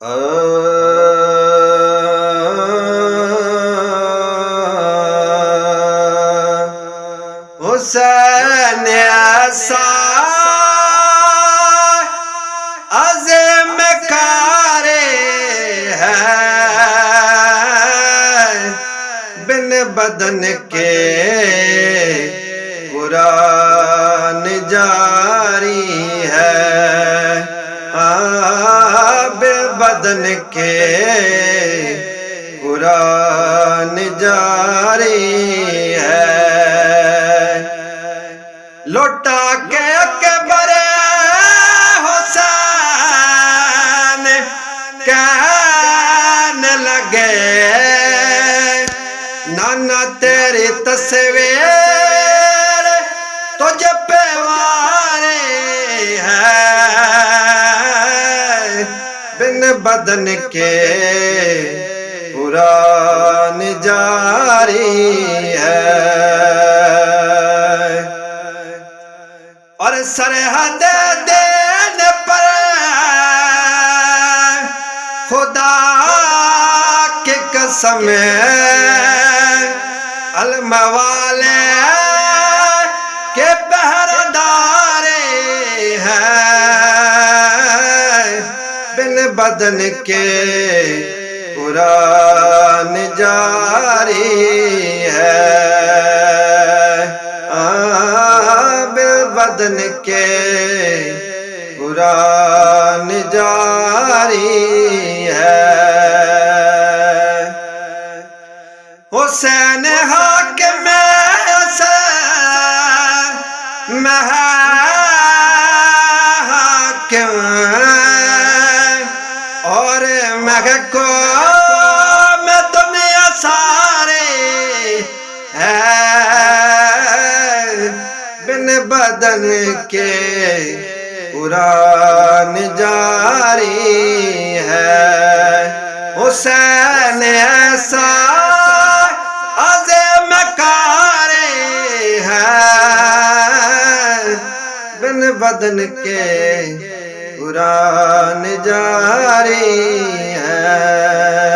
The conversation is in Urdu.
حسین ایسا عزم کارے ہے، بن بدن کے قرآن جاری ہے، بے بدن کے قرآن جاری ہے۔ لوٹا کے اکبر حسین کہنے لگے، نانا تیری تصویر تجھ پہ واری ہے، بن بدن کے قرآن جاری ہے۔ اور سرحد دین پر خدا کی قسم علم والے کے پہرےدار ہیں، بن بدن کے قرآن جاری ہے، بدن کے قرآن جاری ہے۔ حسین حاکم میں حاکم، اور محکوم دنیا سارے ہے، بن بدن کے قرآن جاری ہے۔ حسین ایسا عزم کارے ہے، بن بدن کے قرآن جاری ہے۔